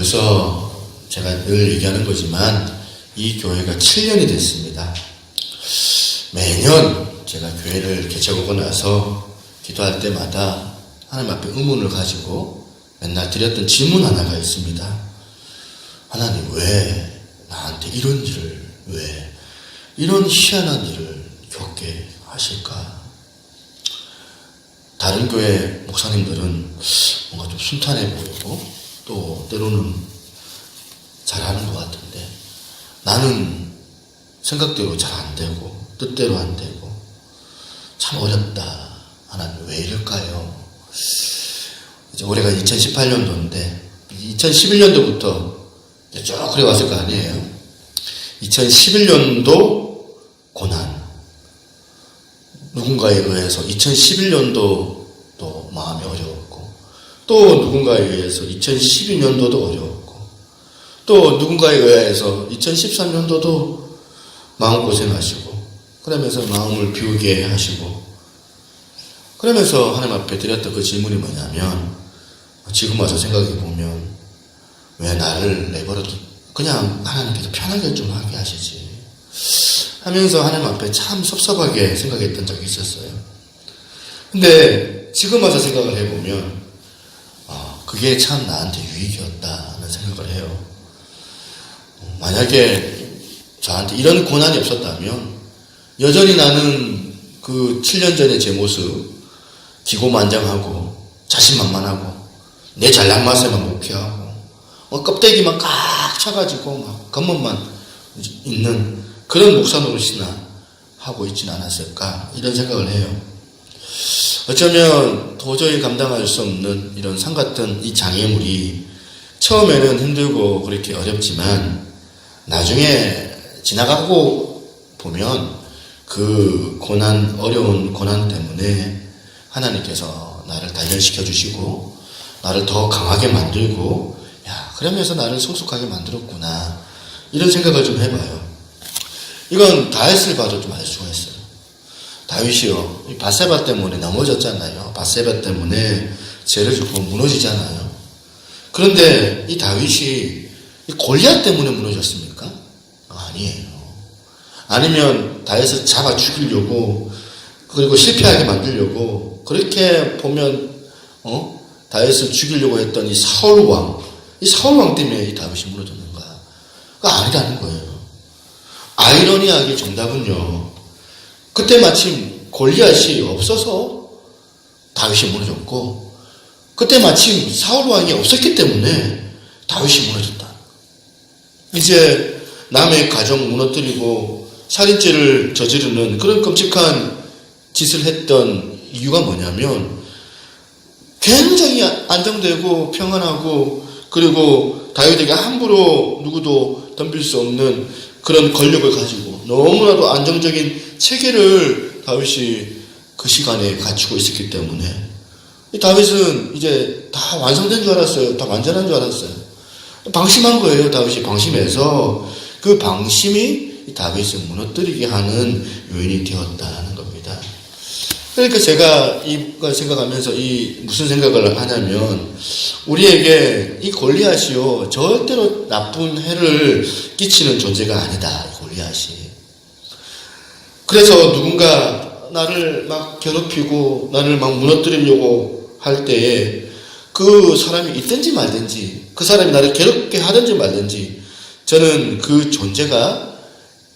벌써 제가 늘 얘기하는 거지만 이 교회가 7년이 됐습니다. 매년 제가 교회를 개척하고 나서 기도할 때마다 하나님 앞에 의문을 가지고 맨날 드렸던 질문 하나가 있습니다. 하나님, 왜 나한테 이런 일을, 왜 이런 희한한 일을 겪게 하실까? 다른 교회 목사님들은 뭔가 좀 순탄해 보이고 또 때로는 잘하는 것 같은데 나는 생각대로 잘 안 되고 뜻대로 안 되고 참 어렵다. 하나님, 왜 이럴까요? 이제 올해가 2018년도인데 2011년도부터 쭉 그래 왔을 거 아니에요. 2011년도 고난, 누군가에 의해서 2011년도 또 마음이 어려웠고, 또 누군가에 의해서 2012년도도 어려웠고, 또 누군가에 의해서 2013년도도 마음고생하시고, 그러면서 마음을 비우게 하시고, 그러면서 하나님 앞에 드렸던 그 질문이 뭐냐면, 지금 와서 생각해 보면 왜 나를 내버려 그냥 하나님께서 편하게 좀 하게 하시지 하면서 하나님 앞에 참 섭섭하게 생각했던 적이 있었어요. 근데 지금 와서 생각을 해보면 그게 참 나한테 유익이었다는 생각을 해요. 만약에 저한테 이런 고난이 없었다면 여전히 나는 그 7년 전의 제 모습, 기고만장하고 자신만만하고 내 잘난 맛에만 목회하고 껍데기만 꽉 차가지고 막 겉멋만 있는 그런 목사 노릇이나 하고 있지는 않았을까, 이런 생각을 해요. 어쩌면 도저히 감당할 수 없는 이런 산 같은 이 장애물이 처음에는 힘들고 그렇게 어렵지만 나중에 지나가고 보면 그 고난, 어려운 고난 때문에 하나님께서 나를 단련시켜 주시고 나를 더 강하게 만들고, 야, 그러면서 나를 성숙하게 만들었구나, 이런 생각을 좀 해봐요. 이건 다윗을 봐도 좀 알 수가 있어요. 다윗이요, 밧세바 때문에 넘어졌잖아요. 밧세바 때문에 죄를 짓고 무너지잖아요. 그런데 이 다윗이 골리앗 때문에 무너졌습니까? 아니에요. 아니면 다윗을 잡아 죽이려고, 그리고 실패하게 만들려고, 그렇게 보면 다윗을 죽이려고 했던 이 사울왕 때문에 이 다윗이 무너졌는가? 그거 아니라는 거예요. 아이러니하게 정답은요, 그때 마침 골리앗이 없어서 다윗이 무너졌고, 그때 마침 사울왕이 없었기 때문에 다윗이 무너졌다. 이제 남의 가정 무너뜨리고 살인죄를 저지르는 그런 끔찍한 짓을 했던 이유가 뭐냐면 굉장히 안정되고 평안하고, 그리고 다윗에게 함부로 누구도 덤빌 수 없는 그런 권력을 가지고 너무나도 안정적인 체계를 다윗이 그 시간에 갖추고 있었기 때문에 이 다윗은 이제 다 완성된 줄 알았어요. 다 완전한 줄 알았어요. 방심한 거예요. 다윗이 방심해서 그 방심이 다윗을 무너뜨리게 하는 요인이 되었다는 겁니다. 그러니까 제가 이걸 생각하면서 무슨 생각을 하냐면, 우리에게 이 골리앗이요, 절대로 나쁜 해를 끼치는 존재가 아니다, 골리앗이. 그래서 누군가 나를 막 괴롭히고 나를 막 무너뜨리려고 할 때에 그 사람이 있든지 말든지, 그 사람이 나를 괴롭게 하든지 말든지, 저는 그 존재가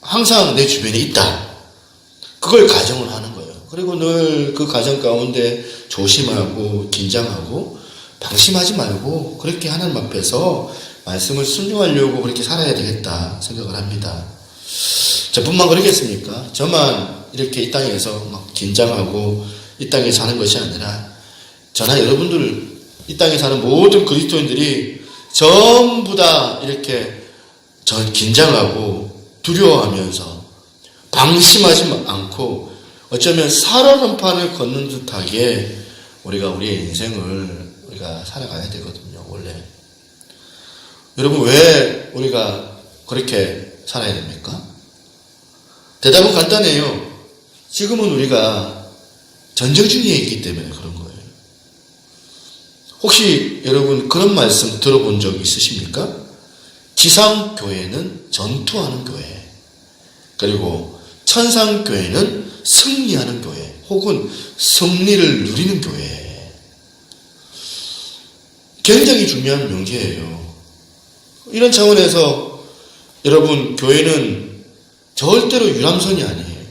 항상 내 주변에 있다, 그걸 가정을 하는 거예요. 그리고 늘 그 가정 가운데 조심하고 긴장하고 방심하지 말고 그렇게 하나님 앞에서 말씀을 순종하려고 그렇게 살아야 되겠다 생각을 합니다. 저뿐만 그러겠습니까? 저만 이렇게 이 땅에서 막 긴장하고 이 땅에 사는 것이 아니라 저나 여러분들, 이 땅에 사는 모든 그리스도인들이 전부 다 이렇게 긴장하고 두려워하면서 방심하지 않고 어쩌면 살얼음판을 걷는 듯하게 우리가 우리의 인생을 우리가 살아가야 되거든요, 원래. 여러분, 왜 우리가 그렇게 살아야 됩니까? 대답은 간단해요. 지금은 우리가 전쟁 중에 있기 때문에 그런 거예요. 혹시 여러분 그런 말씀 들어본 적 있으십니까? 지상교회는 전투하는 교회, 그리고 천상교회는 승리하는 교회, 혹은 승리를 누리는 교회. 굉장히 중요한 명제예요. 이런 차원에서 여러분, 교회는 절대로 유람선이 아니에요.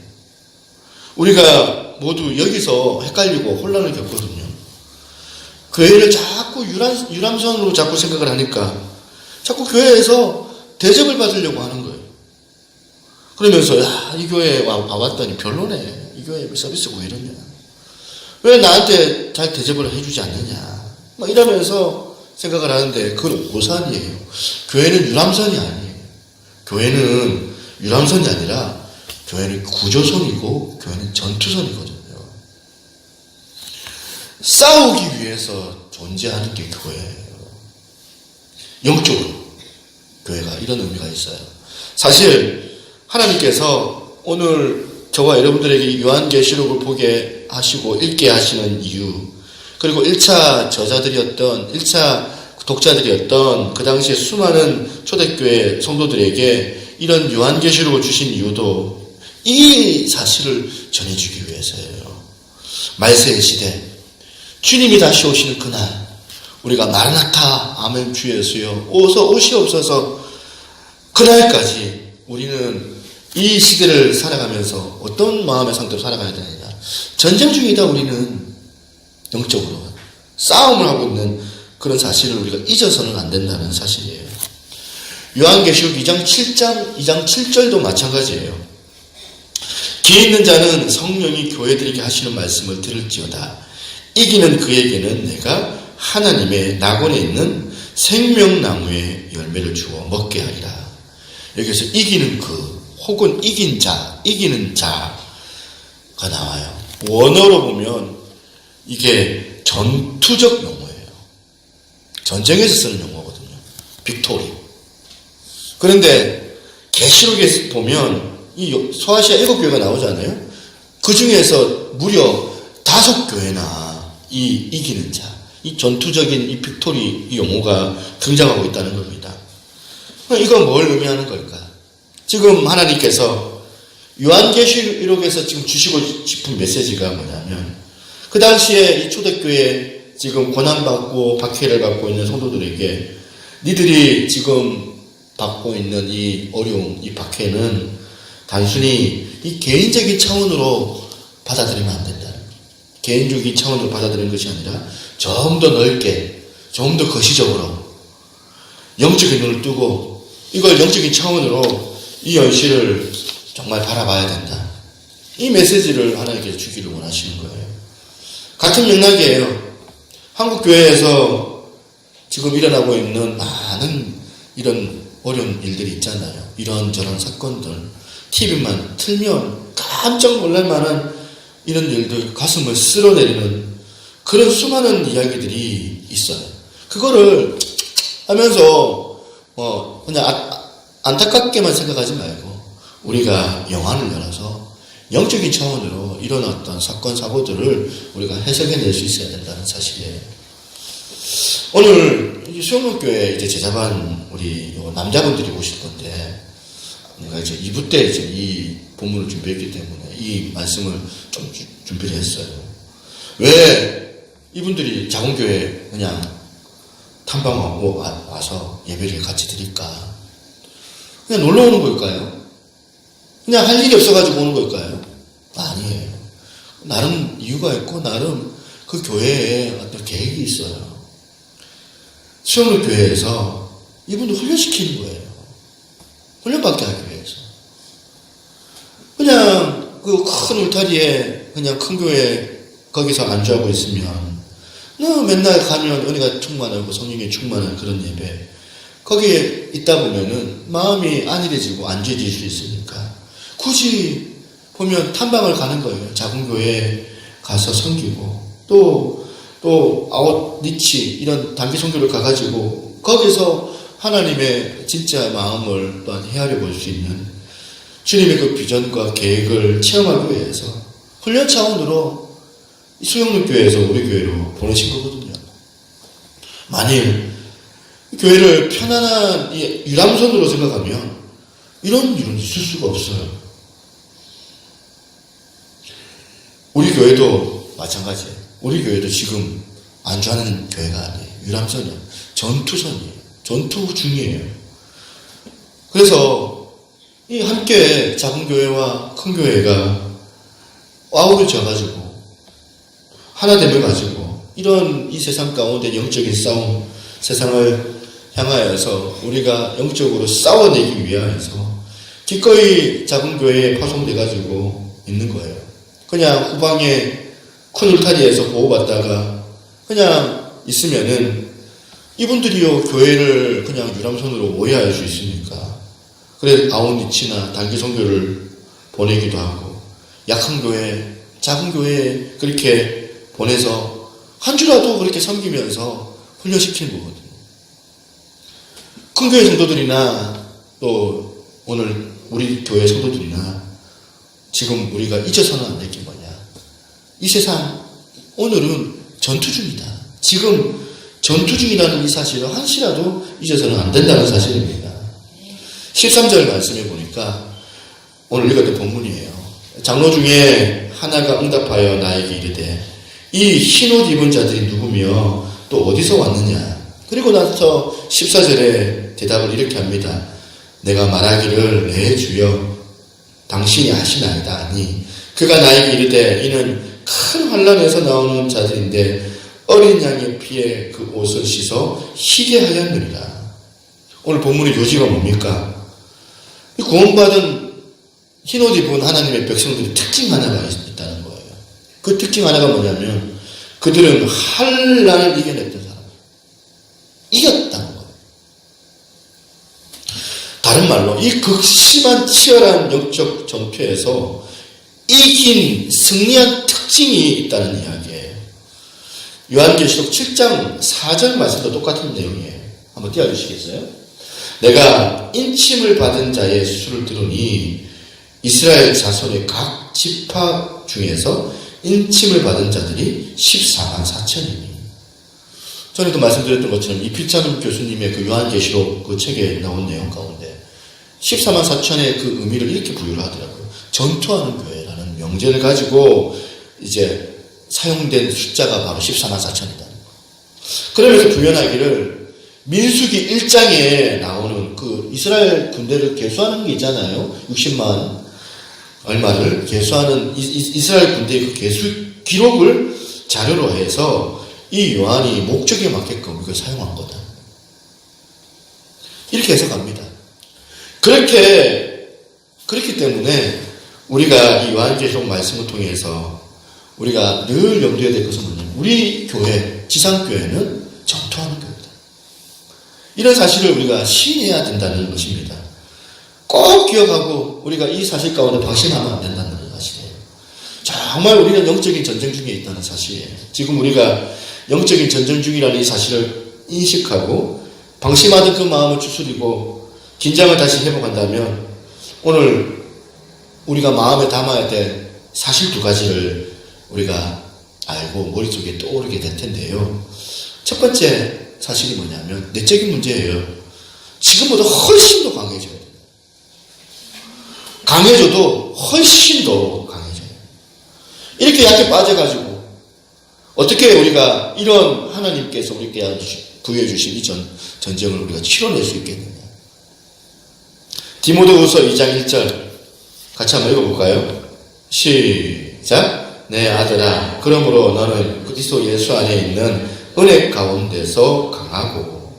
우리가 모두 여기서 헷갈리고 혼란을 겪거든요. 교회를 자꾸 유람선으로 자꾸 생각을 하니까 자꾸 교회에서 대접을 받으려고 하는 거예요. 그러면서 이 교회에 와봤더니 별로네. 이 교회 서비스가 왜 이러냐. 왜 나한테 잘 대접을 해주지 않느냐. 막 이러면서 생각을 하는데 그건 오산이에요. 교회는 유람선이 아니에요. 교회는 유람선이 아니라 교회는 구조선이고 교회는 전투선이거든요. 싸우기 위해서 존재하는 게 교회예요. 영적으로 교회가 이런 의미가 있어요. 사실 하나님께서 오늘 저와 여러분들에게 요한계시록을 보게 하시고 읽게 하시는 이유, 그리고 1차 저자들이었던 1차 독자들이었던 그 당시에 수많은 초대교회 성도들에게 이런 요한계시록을 주신 이유도 이 사실을 전해주기 위해서예요. 말세의 시대, 주님이 다시 오시는 그날, 우리가 마라나타 아멘 주 예수여 오서 오시옵소서, 그날까지 우리는 이 시대를 살아가면서 어떤 마음의 상태로 살아가야 되느냐. 전쟁 중이다. 우리는 영적으로 싸움을 하고 있는 그런 사실을 우리가 잊어서는 안 된다는 사실이에요. 요한계시록 2장 7절도 마찬가지예요. 귀 있는 자는 성령이 교회들에게 하시는 말씀을 들을지어다. 이기는 그에게는 내가 하나님의 낙원에 있는 생명나무의 열매를 주어 먹게 하리라. 여기서 이기는 그, 혹은 이긴 자, 이기는 자가 나와요. 원어로 보면 이게 전투적 용어예요. 전쟁에서 쓰는 용어거든요. 빅토리. 그런데 계시록에 보면 이 소아시아 7교회가 나오잖아요. 그 중에서 무려 5교회나 이 이기는 자, 이 전투적인 이 빅토리 이 용어가 등장하고 있다는 겁니다. 이건 뭘 의미하는 걸까? 지금 하나님께서 요한계시록에서 지금 주시고 싶은 메시지가 뭐냐면, 그 당시에 이 초대교회에 지금 고난받고 박해를 받고 있는 성도들에게 니들이 지금 받고 있는 이 어려움, 이 박해는 단순히 이 개인적인 차원으로 받아들이면 안 된다. 개인적인 차원으로 받아들이는 것이 아니라 좀 더 넓게, 좀 더 거시적으로 영적인 눈을 뜨고 이걸 영적인 차원으로 이 현실을 정말 바라봐야 된다. 이 메시지를 하나님께서 주기를 원하시는 거예요. 같은 맥락이에요. 한국교회에서 지금 일어나고 있는 많은 이런 어려운 일들이 있잖아요. 이런저런 사건들, TV만 틀면 깜짝 놀랄 만한 이런 일들, 가슴을 쓸어내리는 그런 수많은 이야기들이 있어요. 그거를 하면서 그냥 안타깝게만 생각하지 말고 우리가 영안을 열어서 영적인 차원으로 이런 어떤 사건, 사고들을 우리가 해석해낼 수 있어야 된다는 사실이에요. 오늘 수영록교회 이제 제자반 우리 남자분들이 오실 건데, 내가 이제 2부 때 이제 이 본문을 준비했기 때문에 이 말씀을 좀 준비를 했어요. 왜 이분들이 자본교회 그냥 탐방하고 와서 예배를 같이 드릴까? 그냥 놀러 오는 걸까요? 그냥 할 일이 없어가지고 오는 걸까요? 아니에요. 나름 이유가 있고 나름 그 교회에 어떤 계획이 있어요. 수영록 교회에서 이분들 훈련시키는 거예요. 훈련받게 하기 위해서. 그냥 그 큰 울타리에 그냥 큰 교회 거기서 안주하고 있으면 맨날 가면 은혜가 충만하고 성령이 충만한 그런 예배, 거기에 있다 보면은 마음이 안일해지고 안죄해질 수 있으니까 굳이 보면 탐방을 가는 거예요. 작은 교회에 가서 섬기고 또 아웃리치 이런 단기 선교를 가가지고 거기서 하나님의 진짜 마음을 또한 헤아려 볼 수 있는 주님의 그 비전과 계획을 체험하기 위해서 훈련 차원으로 수영록 교회에서 우리 교회로 보내신 거거든요. 만일 교회를 편안한 유람선으로 생각하면 이런 일은 있을 수가 없어요. 우리 교회도 마찬가지예요. 우리 교회도 지금 안주하는 교회가 아니에요. 유람선이에요. 전투선이에요. 전투 중이에요. 그래서 이 한 교회, 작은 교회와 큰 교회가 아우러져가지고 하나 되어가지고 이런 이 세상 가운데 영적인 싸움, 세상을 향하여서 우리가 영적으로 싸워내기 위하여서 기꺼이 작은 교회에 파송돼가지고 있는 거예요. 그냥 후방에 큰 울타리에서 보호받다가 그냥 있으면은 이분들이요 교회를 그냥 유람선으로 오해할 수 있으니까 그래서 아웃리치나 단기 선교를 보내기도 하고 약한 교회, 작은 교회에 그렇게 보내서 한 주라도 그렇게 섬기면서 훈련시키는 거거든요. 큰 교회 성도들이나 또 오늘 우리 교회 성도들이나 지금 우리가 잊어서는 안 될 게 뭐냐. 이 세상 오늘은 전투 중이다. 지금 전투 중이라는 이 사실을 한시라도 잊어서는 안 된다는 사실입니다. 13절 말씀해 보니까 오늘 읽었던 본문이에요. 장로 중에 하나가 응답하여 나에게 이르되 이 흰옷 입은 자들이 누구며 또 어디서 왔느냐. 그리고 나서 14절에 대답을 이렇게 합니다. 내가 말하기를 내 주여 당신이 하시나이다 하니 그가 나에게 이르되 이는 큰 환란에서 나오는 자들인데 어린 양의 피에 그 옷을 씻어 희게 하였느니라. 오늘 본문의 요지가 뭡니까? 구원받은 흰옷 입은 하나님의 백성들의 특징 하나가 있다는 거예요. 그 특징 하나가 뭐냐면 그들은 환란을 이겨냈던 사람이에요. 이겼다는 거예요. 다른 말로 이 극심한 치열한 영적 전투에서 이긴 승리한 특징이 있다는 이야기예요. 요한계시록 7장 4절 말씀도 똑같은 내용이에요. 한번 띄워주시겠어요? 내가 인침을 받은 자의 수를 들으니 이스라엘 자손의 각 지파 중에서 인침을 받은 자들이 14만 4천이니. 전에도 말씀드렸던 것처럼 이필찬 교수님의 그 요한계시록 그 책에 나온 내용 가운데 14만 4천의 그 의미를 이렇게 부여를 하더라고요. 전투하는 교회라는 명제를 가지고 이제 사용된 숫자가 바로 14만 4천이다. 그러면서 부연하기를 민수기 1장에 나오는 그 이스라엘 군대를 계수하는 게 있잖아요. 60만 얼마를 계수하는 이스라엘 군대의 그 계수 기록을 자료로 해서 이 요한이 목적에 맞게끔 이걸 사용한 거다. 이렇게 해석합니다. 그렇기 때문에 우리가 이 요한계시록 말씀을 통해서 우리가 늘 염두에 될 것은 뭐냐면 우리 교회, 지상교회는 전투하는 교회다. 이런 사실을 우리가 시인해야 된다는 것입니다. 꼭 기억하고 우리가 이 사실 가운데 방심하면 안 된다는 사실이에요. 정말 우리는 영적인 전쟁 중에 있다는 사실이에요. 지금 우리가 영적인 전쟁 중이라는 이 사실을 인식하고 방심하던 그 마음을 추스리고 긴장을 다시 회복한다면 오늘 우리가 마음에 담아야 될 사실 두 가지를 우리가 알고 머릿속에 떠오르게 될 텐데요. 첫 번째 사실이 뭐냐면 내적인 문제예요. 지금보다 훨씬 더 강해져야 돼요. 강해져도 훨씬 더 강해져요. 이렇게 약해 빠져가지고 어떻게 우리가 이런 하나님께서 우리에게 부여해 주신 이 전쟁을 우리가 치러낼 수 있겠느냐. 디모데후서 2장 1절 같이 한번 읽어볼까요? 시작. 내 아들아, 그러므로 너는 그리스도 예수 안에 있는 은혜 가운데서 강하고.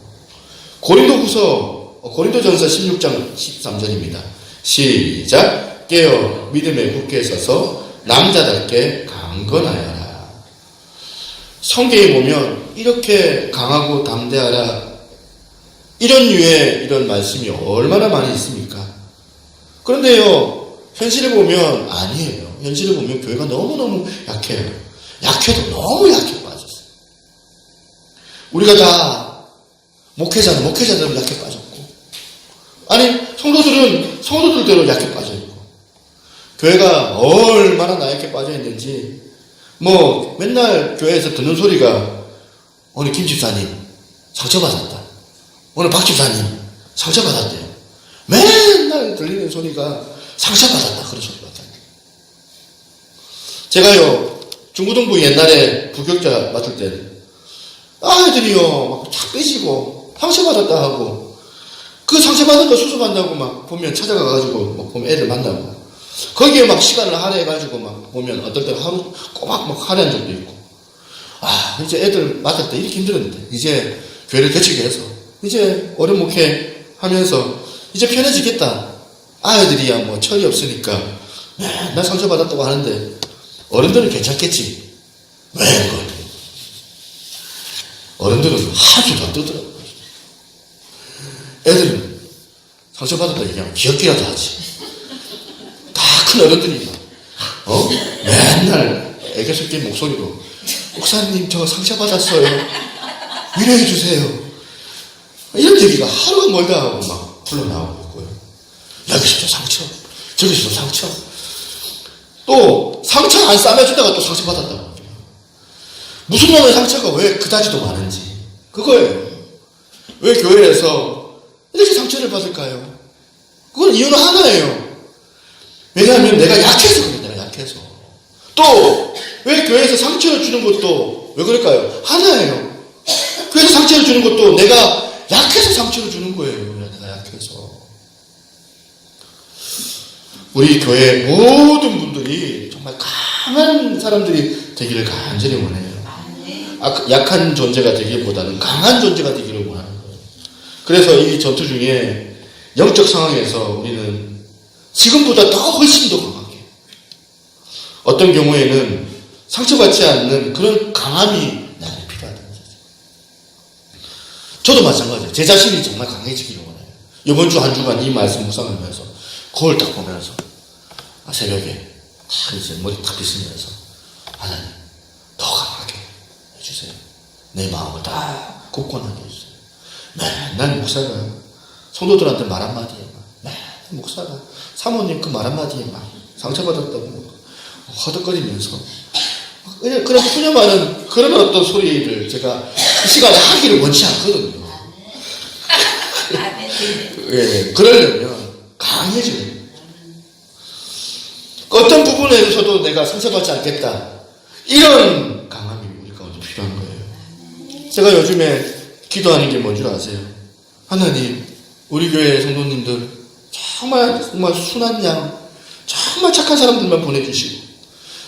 고린도전서 16장 13절입니다. 시작. 깨어 믿음에 굳게 서서 남자답게 강건하여라. 성경에 보면 이렇게 강하고 담대하라 이런 류의 이런 말씀이 얼마나 많이 있습니까? 그런데요, 현실을 보면 아니에요. 현실을 보면 교회가 너무너무 약해요. 약해도 너무 약해 빠졌어요. 우리가 다 목회자들은 약해 빠졌고, 아니 성도들은 성도들대로 약해 빠져있고, 교회가 얼마나 나약해 빠져있는지 뭐 맨날 교회에서 듣는 소리가 오늘 김 집사님 상처받았다. 오늘 박 집사님 상처받았대요. 맨날 들리는 소리가 상처받았다. 그런 소리 같아요. 제가요, 중고등부 옛날에 부교육자 맡을 때는 아이들이요, 막 착 삐지고 상처받았다 하고 그 상처받은 거 수습한다고 막 보면 찾아가가지고 막 보면 애들 만나고 거기에 막 시간을 할애해가지고 막 보면 어떨 때 하루 꼬박 막 할애한 적도 있고 이제 애들 맡을 때 이렇게 힘들었는데 이제 교회를 개척해 해서 이제 어른 목회 하면서 이제 편해지겠다. 아이들이야 뭐 철이 없으니까 나 상처받았다고 하는데 어른들은 괜찮겠지. 왜 그걸? 어른들은 하도 더 뜨더라고요. 애들은 상처받았다 얘기하면 귀엽기라도 하지. 다 큰 어른들이 맨날 애교 섞인 목소리로 목사님 저 상처받았어요. 위로해 주세요. 이런 얘기가 하루가 멀다 하고 막 흘러나오고 있고요. 여기서도 상처, 저기서도 상처. 또 상처 안 싸매준다가 또 상처받았다고. 무슨 놈의 상처가 왜 그다지도 많은지. 그거예요. 왜 교회에서 이렇게 상처를 받을까요? 그건 이유는 하나예요. 왜냐하면 내가 약해서 그래. 내가 약해서. 또 왜 교회에서 상처를 주는 것도 왜 그럴까요? 하나예요. 교회에서 상처를 주는 것도 내가 약해서 상처를 주는 거예요. 내가 약해서. 우리 교회 모든 분들이 정말 강한 사람들이 되기를 간절히 원해요. 약한 존재가 되기보다는 강한 존재가 되기를 원하는 거예요. 그래서 이 전투 중에 영적 상황에서 우리는 지금보다 더 훨씬 더 강하게, 어떤 경우에는 상처받지 않는 그런 강함이 나에게 필요하다는 거죠. 저도 마찬가지예요. 제 자신이 정말 강해지기를 원해요. 이번 주 한 주간 이 말씀 묵상하면서 거울 딱 보면서 새벽에 이제 머리 탁 빗으면서 하나님 더 강하게 해주세요. 내 마음을 다 굳건하게 해주세요. 맨날 목사가 성도들한테 말 한마디에 맨날 목사가 사모님 그 말 한마디에 막 상처받았다고 허덕거리면서 그냥 푸념하는 그런 어떤 소리를 제가 이 시간에 하기를 원치 않거든요. 예, 그러려면 강해져야 돼요. 어떤 부분에서도 내가 상처받지 않겠다. 이런 강함이 우리 가운데 필요한 거예요. 제가 요즘에 기도하는 게 뭔 줄 아세요? 하나님, 우리 교회 성도님들 정말 순한 양, 정말 착한 사람들만 보내주시고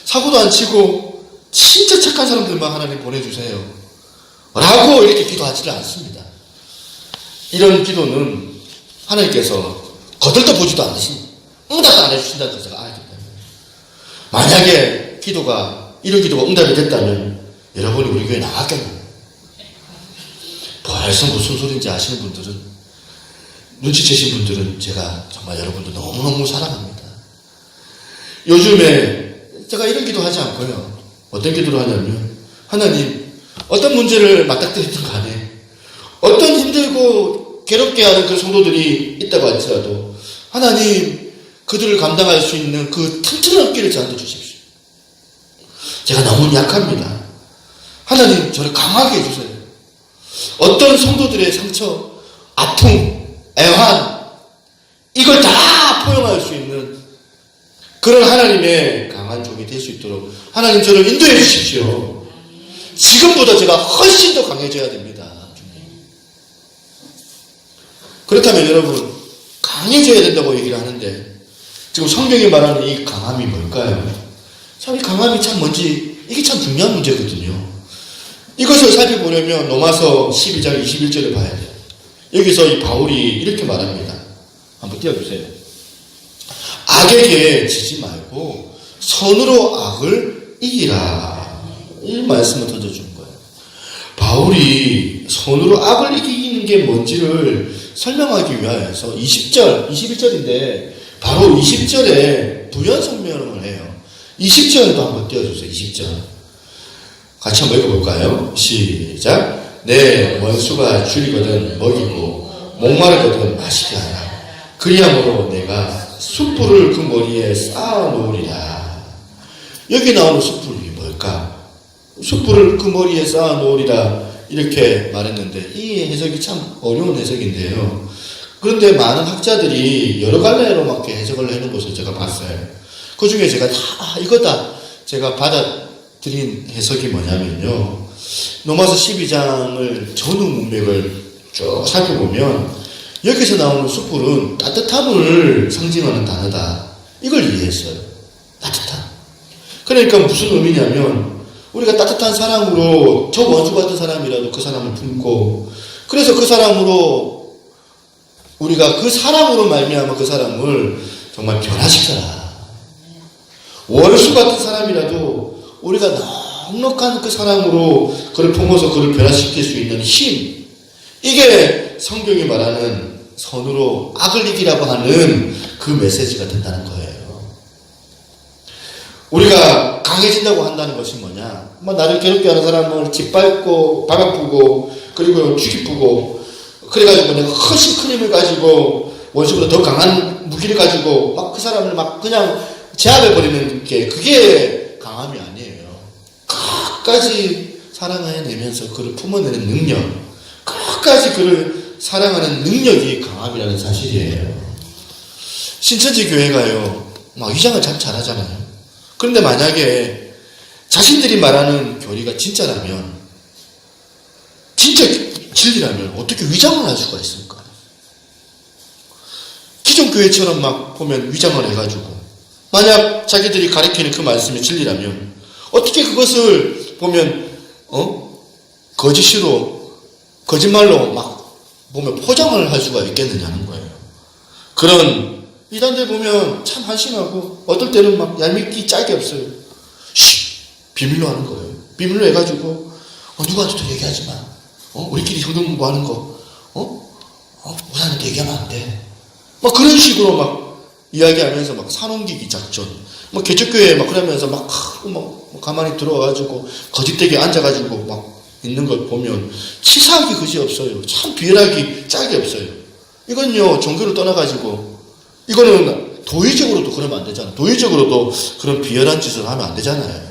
사고도 안 치고 진짜 착한 사람들만 하나님 보내주세요. 라고 이렇게 기도하지를 않습니다. 이런 기도는 하나님께서 거들떠 보지도 않으십니다. 응답도 안 해주신다는 것을 제가 알기 때문에. 만약에 이런 기도가 응답이 됐다면 여러분이 우리 교회에 나갔겠나요? 벌써 무슨 소리인지 아시는 분들은, 눈치채신 분들은 제가 정말 여러분들 너무너무 사랑합니다. 요즘에 제가 이런 기도 하지 않고요. 어떤 기도를 하냐면, 하나님, 어떤 문제를 맞닥뜨리든 간에, 어떤 힘들고 괴롭게 하는 그 성도들이 있다고 할지라도, 하나님, 그들을 감당할 수 있는 그 튼튼한 어깨를 저한테 주십시오. 제가 너무 약합니다. 하나님, 저를 강하게 해주세요. 어떤 성도들의 상처, 아픔, 애환, 이걸 다 포용할 수 있는 그런 하나님의 강한 종이 될 수 있도록 하나님 저를 인도해 주십시오. 지금보다 제가 훨씬 더 강해져야 됩니다. 그렇다면 여러분, 강해져야 된다고 얘기를 하는데 지금 성경이 말하는 이 강함이 뭘까요? 참 이 강함이 참 뭔지 이게 참 중요한 문제거든요. 이것을 살펴보려면 로마서 12장 21절을 봐야 돼요. 여기서 이 바울이 이렇게 말합니다. 한번 띄워주세요. 악에게 지지 말고 선으로 악을 이기라. 이 말씀을 던져주는 거예요. 바울이 선으로 악을 이기는 게 뭔지를 설명하기 위하여서 20절, 21절인데 바로 20절에 부연 설명을 해요. 20절도 한번 띄워주세요. 20절. 같이 한번 읽어볼까요? 시작. 내 원수가 줄이거든 먹이고 목마르거든 마시게 하라. 그리함으로 내가 숯불을 그 머리에 쌓아놓으리라. 여기 나오는 숯불이 뭘까? 숯불을 그 머리에 쌓아놓으리라. 이렇게 말했는데 이 해석이 참 어려운 해석인데요. 그런데 많은 학자들이 여러 갈래로 막 해석을 해놓은 것을 제가 봤어요. 그 중에 제가 이거다 제가 받아들인 해석이 뭐냐면요. 로마서 12장을 전후 문맥을 쭉 살펴보면 여기서 나오는 숯불은 따뜻함을 상징하는 단어다. 이걸 이해했어요. 따뜻함. 그러니까 무슨 의미냐면 우리가 따뜻한 사랑으로 저 원수 같은 사람이라도 그 사람을 품고 그래서 그 사람으로 우리가 그 사랑으로 말미암아 그 사람을 정말 변화시켜라. 원수 같은 사람이라도 우리가 넉넉한 그 사랑으로 그를 품어서 그를 변화시킬 수 있는 힘. 이게 성경이 말하는 선으로 악을 이기라고 하는 그 메시지가 된다는 거예요. 우리가 강해진다고 한다는 것이 뭐냐? 나를 괴롭게 하는 사람을 짓밟고 발 아프고 그리고 죽이고 그래가지고 내가 훨씬 큰 힘을 가지고 원수보다 더 강한 무기를 가지고 막 그 사람을 막 그냥 제압해버리는 게 그게 강함이 아니에요. 끝까지 사랑해내면서 그를 품어내는 능력, 끝까지 그를 사랑하는 능력이 강함이라는 사실이에요. 신천지 교회가요, 막 위장을 참 잘하잖아요. 그런데 만약에 자신들이 말하는 교리가 진짜라면, 진짜 진리라면 어떻게 위장을 할 수가 있습니까? 기존 교회처럼 막 보면 위장을 해가지고 만약 자기들이 가리키는 그 말씀이 진리라면 어떻게 그것을 보면 거짓으로 거짓말로 막 보면 포장을 할 수가 있겠느냐는 거예요. 그런 이단들 보면 참 한심하고 어떨 때는 막 얄밉기 짝이 없어요. 비밀로 하는 거예요. 비밀로 해가지고 누구한테도 얘기하지 마. 우리끼리 성경 공부하는 거 우사한테 얘기하면 안 돼. 막 그런 식으로 막 이야기하면서 막 산옮기기 작전, 막 개척교회에 막 그러면서 막 가만히 들어와가지고 거짓되게 앉아가지고 막 있는 걸 보면 치사하기 그지 없어요. 참 비열하기 짝이 없어요. 이건요 종교를 떠나가지고 이거는 도의적으로도 그러면 안 되잖아요. 도의적으로도 그런 비열한 짓을 하면 안 되잖아요.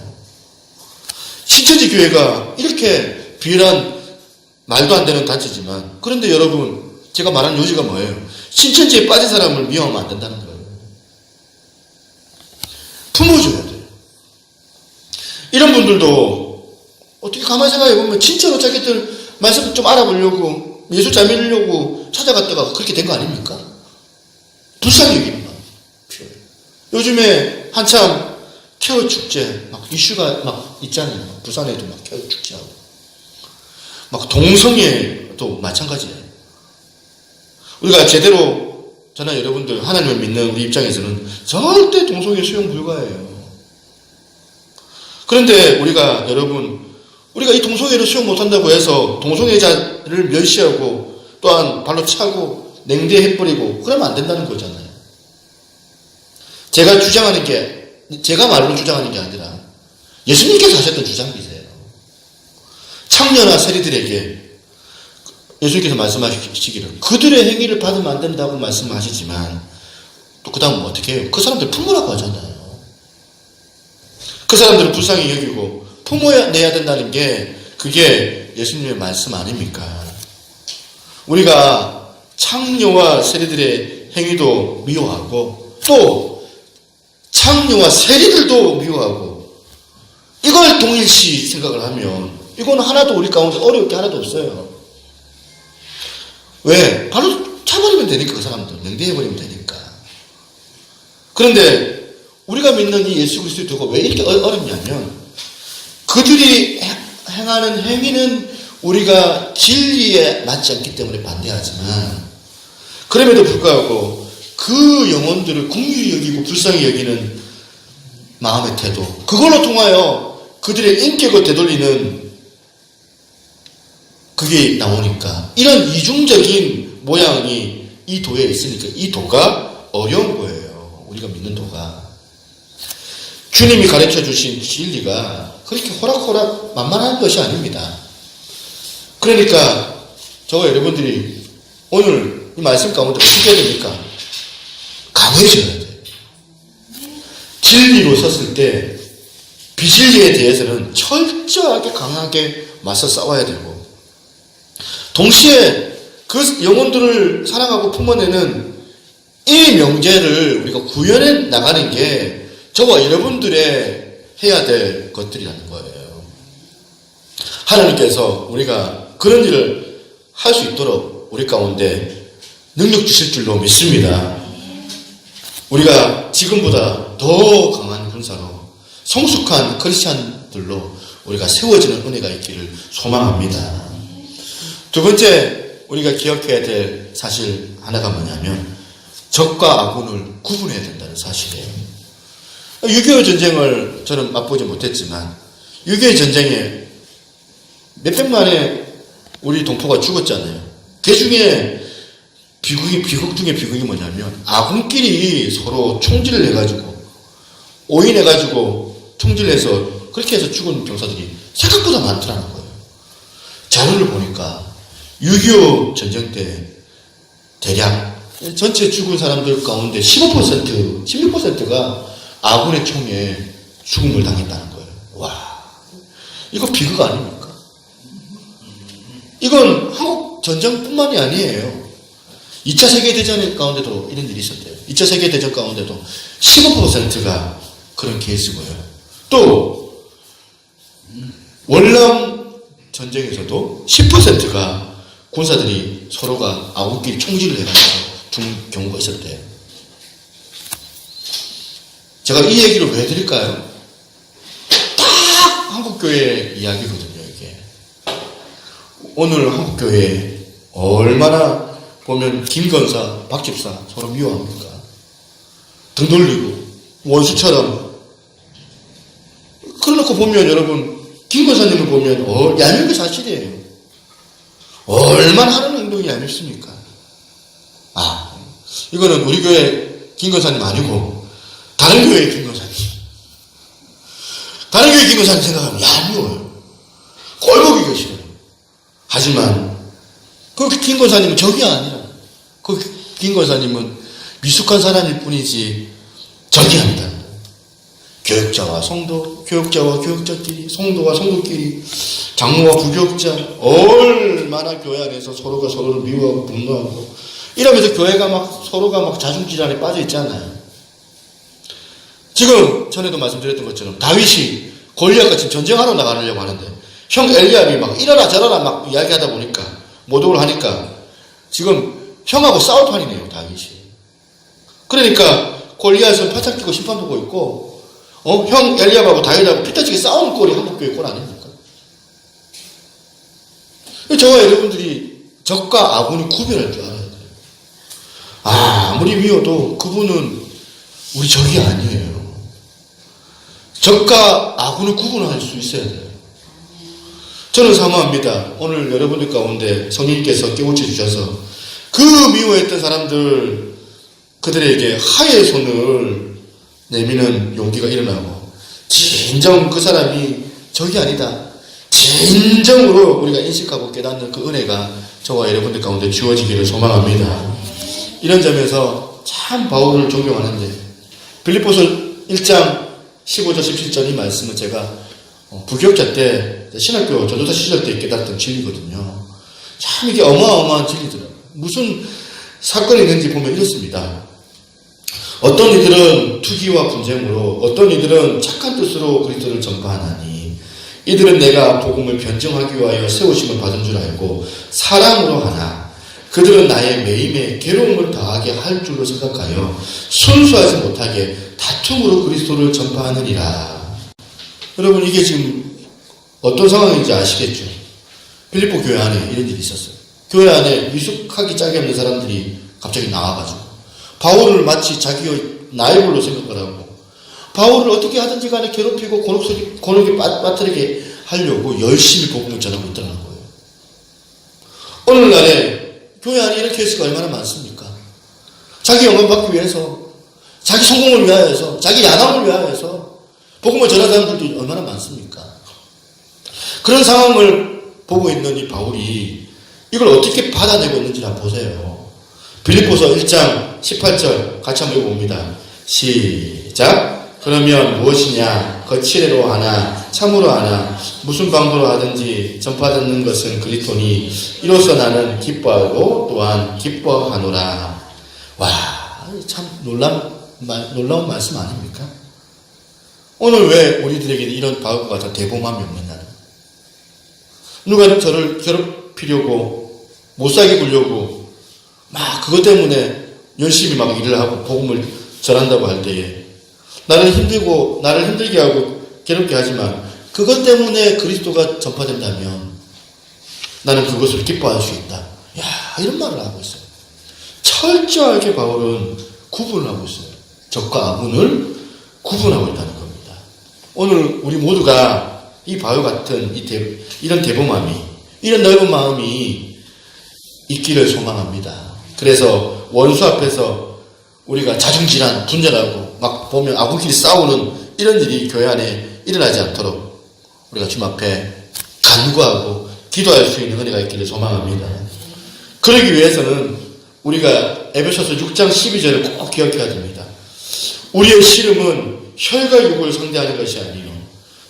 신천지 교회가 이렇게 비열한 말도 안 되는 단체지만 그런데 여러분 제가 말하는 요지가 뭐예요? 신천지에 빠진 사람을 미워하면 안 된다는 거예요. 품어줘야 돼요. 이런 분들도 어떻게 가만히 생각해보면 진짜로 자기들 말씀 좀 알아보려고 예수 잘 믿으려고 찾아갔다가 그렇게 된 거 아닙니까? 불쌍히 여기는 거예요. 요즘에 한참 케어 축제 막 이슈가 막 있잖아요. 부산에도 막 케어 축제하고 막 동성애도 마찬가지예요. 우리가 제대로 저나 여러분들 하나님을 믿는 우리 입장에서는 절대 동성애 수용 불가해요. 그런데 우리가 이 동성애를 수용 못한다고 해서 동성애자를 멸시하고 또한 발로 차고 냉대해버리고 그러면 안 된다는 거잖아요. 제가 말로 주장하는 게 아니라 예수님께서 하셨던 주장이세요. 창녀나 세리들에게 예수님께서 말씀하시기를 그들의 행위를 받으면 안 된다고 말씀하시지만 또 그 다음 어떻게 해요? 그 사람들 품으라고 하잖아요. 그 사람들을 불쌍히 여기고 품어내야 된다는 게 그게 예수님의 말씀 아닙니까? 우리가 창녀와 세리들의 행위도 미워하고 또 창녀와 세리들도 미워하고 이걸 동일시 생각을 하면 이건 하나도 우리 가운데 어려울 게 하나도 없어요. 왜? 바로 차버리면 되니까 그 사람들 냉대해버리면 되니까. 그런데 우리가 믿는 이 예수 그리스도의 도가 왜 이렇게 어렵냐면 그들이 행하는 행위는 우리가 진리에 맞지 않기 때문에 반대하지만 그럼에도 불구하고 그 영혼들을 긍휼히 여기고 불쌍히 여기는 마음의 태도 그걸로 통하여 그들의 인격을 되돌리는 그게 나오니까 이런 이중적인 모양이 이 도에 있으니까 이 도가 어려운 거예요. 우리가 믿는 도가. 주님이 가르쳐 주신 진리가 그렇게 호락호락 만만한 것이 아닙니다. 그러니까 저와 여러분들이 오늘 이 말씀 가운데 어떻게 해야 됩니까? 강해져야 돼요. 진리로 섰을 때 비진리에 대해서는 철저하게 강하게 맞서 싸워야 되고 동시에 그 영혼들을 사랑하고 품어내는 이 명제를 우리가 구현해 나가는 게 저와 여러분들의 해야 될 것들이라는 거예요. 하나님께서 우리가 그런 일을 할 수 있도록 우리 가운데 능력 주실 줄로 믿습니다. 우리가 지금보다 더 강한 군사로 성숙한 크리스찬들로 우리가 세워지는 은혜가 있기를 소망합니다. 두 번째 우리가 기억해야 될 사실 하나가 뭐냐면 적과 아군을 구분해야 된다는 사실이에요. 6.25 전쟁을 저는 맛보지 못했지만 6.25 전쟁에 몇백만의 우리 동포가 죽었잖아요. 그 중에 비극 중에 비극이 뭐냐면 아군끼리 서로 총질을 해가지고 오인해가지고 총질해서 그렇게 해서 죽은 병사들이 생각보다 많더라는 거예요. 자료를 보니까 6.25 전쟁 때 대략 전체 죽은 사람들 가운데 15%, 16%가 아군의 총에 죽음을 당했다는 거예요. 와, 이거 비극 아닙니까? 이건 한국 전쟁뿐만이 아니에요. 2차 세계대전 가운데도 이런 일이 있었대요. 2차 세계대전 가운데도 15%가 그런 케이스고요. 또 월남 전쟁에서도 10%가 군사들이 서로가 아군끼리 총질을 해가지고 죽는 경우가 있었대요. 제가 이 얘기를 왜 드릴까요? 딱 한국교회 이야기거든요, 이게. 오늘 한국교회 얼마나 보면 김건사, 박집사 서로 미워합니까? 등 돌리고 원수처럼. 그러놓고 보면 여러분 김건사님을 보면 얄미운 게 사실이에요. 얼마나 하는 행동이 얄밉습니까? 이거는 우리 교회 김건사님 아니고 다른 교회의 김건사님. 다른 교회 김건사님 생각하면 얄미워요. 꼴보기가 싫어요. 하지만 그 김건사님은 적이 아니라 그 김건사님은 미숙한 사람일 뿐이지 적이 아니다. 교역자와 성도, 교역자와 교역자끼리, 성도와 성도끼리, 장로와 부교역자, 얼마나 교회 안에서 서로가 서로를 미워하고 분노하고 이러면서 교회가 서로가 자중질환에 빠져 있잖아요. 지금 전에도 말씀드렸던 것처럼 다윗이 골리앗과 지금 전쟁하러 나가려고 하는데 형 엘리압이 이러라 저러라 이야기하다 보니까 모독을 하니까 지금 형하고 싸울 판이네요, 다윗이. 그러니까 골리앗은 팔짱 끼고 심판 보고 있고 형 엘리압하고 다윗하고 피터지게 싸우는 꼴이 한국교회 꼴 아닙니까? 저와 여러분들이 적과 아군이 구별할 줄 알아야 돼요. 아무리 미워도 그분은 우리 적이 아니에요. 적과 아군을 구분할 수 있어야 돼요. 저는 사모합니다. 오늘 여러분들 가운데 성령님께서 깨우쳐 주셔서 그 미워했던 사람들 그들에게 하의 손을 내미는 용기가 일어나고 진정 그 사람이 적이 아니다. 진정으로 우리가 인식하고 깨닫는 그 은혜가 저와 여러분들 가운데 주어지기를 소망합니다. 이런 점에서 참 바울을 존경하는데 빌립보서 1장 15절 17절 이 말씀은 제가 부교육자 때 신학교 전도사 시절 때 깨닫던 진리거든요. 참 이게 어마어마한 진리더라고요. 무슨 사건이 있는지 보면 이렇습니다. 어떤 이들은 투기와 분쟁으로 어떤 이들은 착한 뜻으로 그리스도를 전파하나니 이들은 내가 복음을 변증하기 위하여 세우심을 받은 줄 알고 사랑으로 하나 그들은 나의 매임에 괴로움을 더하게 할 줄로 생각하여 순수하지 못하게 다툼으로 그리스도를 전파하느니라. 여러분 이게 지금 어떤 상황인지 아시겠죠? 빌립보 교회 안에 이런 일이 있었어요. 교회 안에 미숙하기 짝이 없는 사람들이 갑자기 나와가지고 바울을 마치 자기의 나이벌로 생각을 하고 바울을 어떻게 하든지 간에 괴롭히고 곤혹에 빠뜨리게 하려고 열심히 복음을 전하고 있다는 거예요. 오늘날에 교회 안에 이런 케이스가 얼마나 많습니까? 자기 영광 받기 위해서, 자기 성공을 위하여서, 자기 야망을 위하여서 복음을 전하는 사람들도 얼마나 많습니까? 그런 상황을 보고 있는 이 바울이 이걸 어떻게 받아내고 있는지 한번 보세요. 빌립보서 1장 18절 같이 한번 읽어봅니다. 시작. 그러면 무엇이냐? 거칠애로 하나 참으로 하나 무슨 방도로 하든지 전파받는 것은 그리스도니 이로써 나는 기뻐하고 또한 기뻐하노라. 와, 참 놀라운 말씀 아닙니까? 오늘 왜 우리들에게는 이런 바울과 같은 대범함이 없느냐? 누가 저를 괴롭히려고 못살게 굴려고 막 그것 때문에 열심히 막 일을 하고 복음을 전한다고 할 때에 나를 힘들게 하고 괴롭게 하지만 그것 때문에 그리스도가 전파된다면 나는 그것을 기뻐할 수 있다. 야, 이런 말을 하고 있어요. 철저하게 바울은 구분을 하고 있어요. 적과 아군을 구분하고 있다는 겁니다. 오늘 우리 모두가 이 바울 같은 이런 대범함이, 이런 넓은 마음이 있기를 소망합니다. 그래서 원수 앞에서 우리가 자중질환, 분열하고 막 보면 아군끼리 싸우는 이런 일이 교회 안에 일어나지 않도록 우리가 주님 앞에 간구하고 기도할 수 있는 은혜가 있기를 소망합니다. 그러기 위해서는 우리가 에베소서 6장 12절을 꼭 기억해야 됩니다. 우리의 씨름은 혈과 육을 상대하는 것이 아니요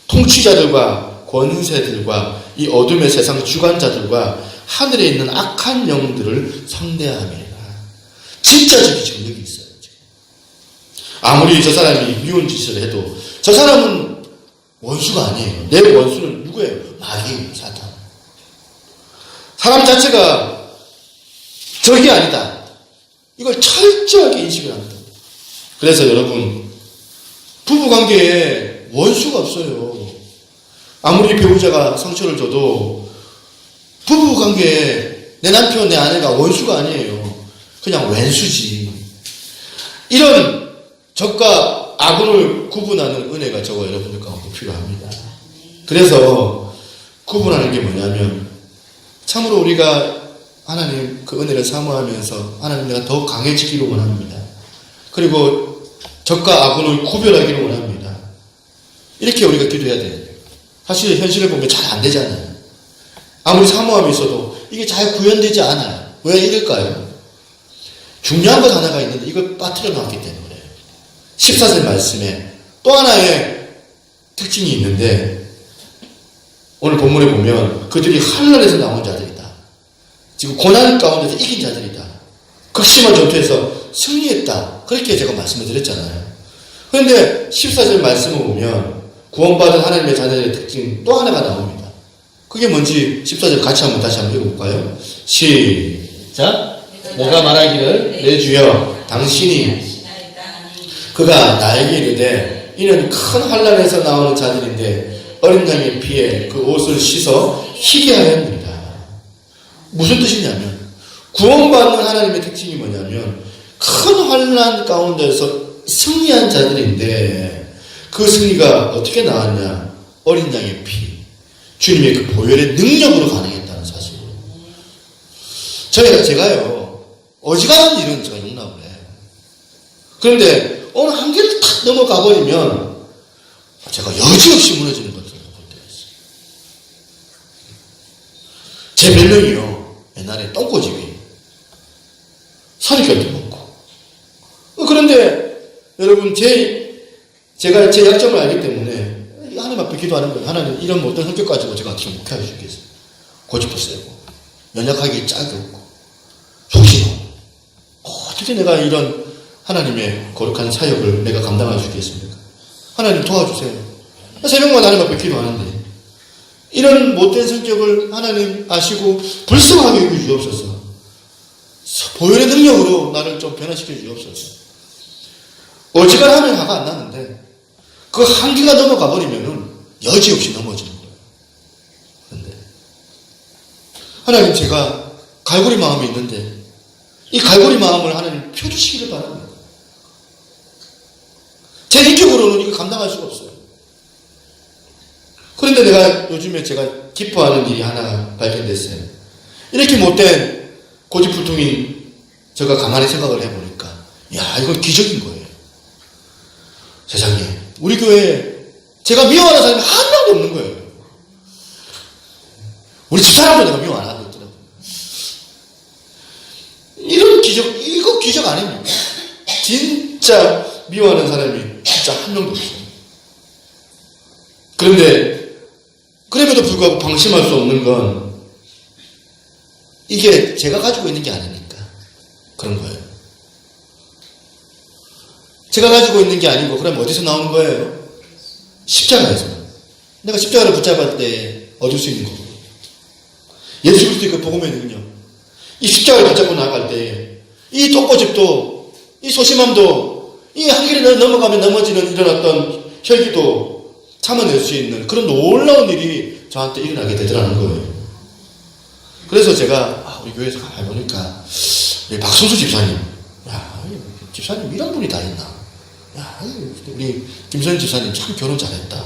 통치자들과 권세들과 이 어둠의 세상 주관자들과 하늘에 있는 악한 영들을 상대함이라. 진짜 저기 지금 여기 있어요. 아무리 저 사람이 미운 짓을 해도 저 사람은 원수가 아니에요. 내 원수는 누구예요? 마귀예요. 사탄. 사람 자체가 적이 아니다. 이걸 철저하게 인식을 합니다. 그래서 여러분, 부부관계에 원수가 없어요. 아무리 배우자가 상처를 줘도 부부관계에 내 남편, 내 아내가 원수가 아니에요. 그냥 왼수지. 이런 적과 악을 구분하는 은혜가 저와 여러분들 가운데 필요합니다. 그래서 구분하는 게 뭐냐면 참으로 우리가 하나님 그 은혜를 사모하면서 하나님 내가 더 강해지기를 원합니다. 그리고 적과 악을 구별하기를 원합니다. 이렇게 우리가 기도해야 돼요. 사실 현실을 보면 잘 안 되잖아요. 아무리 사모함이 있어도 이게 잘 구현되지 않아요. 왜 이럴까요? 중요한 것 하나가 있는데 이걸 빠뜨려 놨기 때문에 그래요. 14절 말씀에 또 하나의 특징이 있는데 오늘 본문에 보면 그들이 환난에서 나온 자들이다. 지금 고난 가운데서 이긴 자들이다. 극심한 전투에서 승리했다. 그렇게 제가 말씀을 드렸잖아요. 그런데 14절 말씀을 보면 구원받은 하나님의 자녀들의 특징 또 하나가 나옵니다. 그게 뭔지 14절 같이 다시 한번 읽어볼까요? 시작. 내가 말하기를 내 주여 당신이 그가 나에게 이르되 이는 큰 환난에서 나오는 자들인데 어린 양의 피에 그 옷을 씻어 희게 하였느니라. 무슨 뜻이냐면 구원받는 하나님의 특징이 뭐냐면 큰 환난 가운데서 승리한 자들인데 그 승리가 어떻게 나왔냐? 어린 양의 피, 주님의 그 보혈의 능력으로 가능했다는 사실이에요. 제가요 어지간한 일은 제가 용납을 해요. 그런데 어느 한계를 탁 넘어가 버리면 제가 여지없이 무너지는 것들을 볼 때가 있어요. 제 별명이요 옛날에 똥꼬집이 선입견도 많고. 그런데 여러분 제가 제 약점을 알기 때문에 하나님 앞에 기도하는 거예요. 하나님 이런 못된 성격 가지고 제가 어떻게 목회할 수 있겠어요? 고집도 세고 연약하기 짝이 없고 속심하고 어떻게 내가 이런 하나님의 거룩한 사역을 내가 감당할 수 있겠습니까? 하나님 도와주세요. 새벽마다 하나님 앞에 기도하는데 이런 못된 성격을 하나님 아시고 불쌍하게 여겨 주옵소서. 보혈의 능력으로 나를 좀 변화시켜 주옵소서. 어지간하면 화가 안 나는데 그 한계가 넘어가 버리면은 여지없이 넘어지는 거예요. 그런데 하나님 제가 갈고리 마음이 있는데 이 갈고리 마음을 하나님 펴주시기를 바랍니다. 제 인격으로는 이거 감당할 수가 없어요. 그런데 내가 요즘에 제가 기뻐하는 일이 하나 발견됐어요. 이렇게 못된 고집불통인 제가 가만히 생각을 해보니까 야 이건 기적인 거예요. 세상에 우리 교회에 제가 미워하는 사람이 한 명도 없는 거예요. 우리 집사람도 내가 미워 안 하고 있더라고요. 이런 기적, 이거 기적 아닙니까? 진짜 미워하는 사람이 진짜 진짜 한 명도 없어요. 그런데 그럼에도 불구하고 방심할 수 없는 건 이게 제가 가지고 있는 게 아니니까 그런 거예요. 제가 가지고 있는 게 아니고 그럼 어디서 나오는 거예요? 십자가에서. 내가 십자가를 붙잡을 때 얻을 수 있는 거고, 예수 그리스도의 그 복음의 능력, 이 십자가를 붙잡고 나아갈 때 이 독고집도, 이 소심함도, 이 한 길을 넘어가면 넘어지는 이런 어떤 혈기도 참아낼 수 있는 그런 놀라운 일이 저한테 일어나게 되더라는 거예요. 그래서 제가 우리 교회에서 가만히 보니까 우리 박순수 집사님, 집사님 이런 분이 다 있나? 우리 김선희 집사님 참 결혼 잘했다.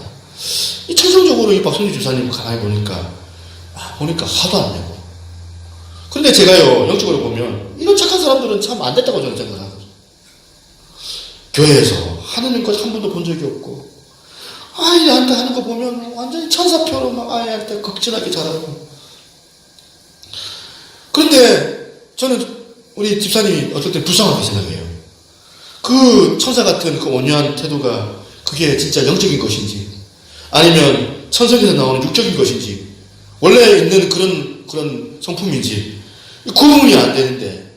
이 천성적으로 이 박순수 집사님 가만히 보니까 화도 안 내고. 근데 제가요, 영적으로 보면 이런 착한 사람들은 참 안 됐다고 저는 생각하거든요. 교회에서 하느님 것 한 번도 본 적이 없고, 아이한테 하는 거 보면 완전히 천사표로 막 아이한테 극진하게 잘하고. 그런데 저는 우리 집사님이 어떨 때 불쌍하게 생각해요. 그 천사 같은 그 온유한 태도가 그게 진짜 영적인 것인지, 아니면 천성에서 나오는 육적인 것인지, 원래 있는 그런 성품인지 구분이 안 되는데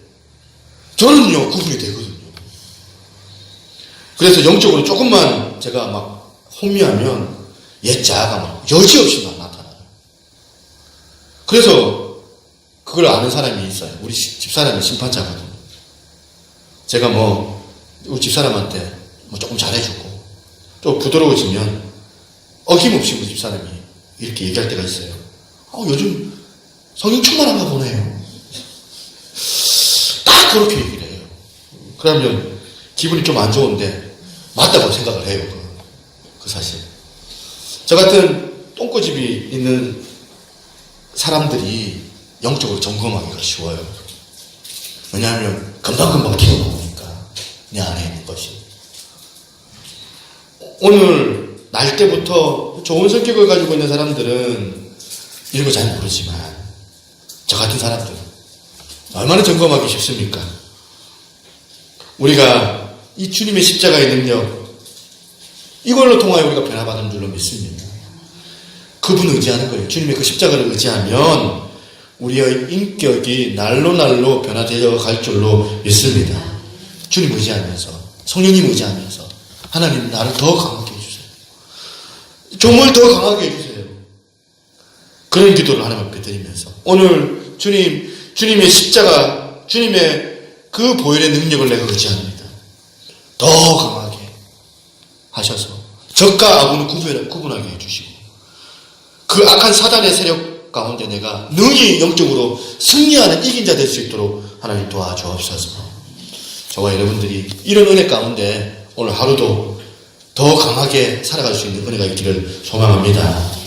저는요 구분이 되거든요. 그래서 영적으로 조금만 제가 막 혼미하면 옛자아가 막 여지없이 막 나타나요. 그래서 그걸 아는 사람이 있어요. 우리 집사람이 심판자거든요. 제가 우리 집사람한테 조금 잘해주고 좀 부드러워지면 어김없이 우리 집사람이 이렇게 얘기할 때가 있어요. 요즘 성령 충만한가 보네요. 딱 그렇게 얘기를 해요. 그러면 기분이 좀 안 좋은데 맞다고 생각을 해요. 그 사실. 저 같은 똥꼬집이 있는 사람들이 영적으로 점검하기가 쉬워요. 왜냐하면 금방금방 튀어나오니까 내 안에 있는 것이. 오늘 날 때부터 좋은 성격을 가지고 있는 사람들은 이런 거 잘 모르지만 저 같은 사람들은 얼마나 점검하기 쉽습니까? 우리가 이 주님의 십자가의 능력, 이걸로 통하여 우리가 변화받은 줄로 믿습니다. 그분을 의지하는 거예요. 주님의 그 십자가를 의지하면 우리의 인격이 날로 변화되어 갈 줄로 믿습니다. 주님 의지하면서, 성령님 의지하면서 하나님 나를 더 강하게 해주세요. 정말 더 강하게 해주세요. 그런 기도를 하나님 앞에 드리면서 오늘 주님의 십자가, 주님의 그 보혈의 능력을 내가 의지합니다. 더 강하게 하셔서 적과 악을 구분하게 해주시고 그 악한 사단의 세력 가운데 내가 능히 영적으로 승리하는 이긴 자 될 수 있도록 하나님 도와주옵소서. 저와 여러분들이 이런 은혜 가운데 오늘 하루도 더 강하게 살아갈 수 있는 은혜가 있기를 소망합니다.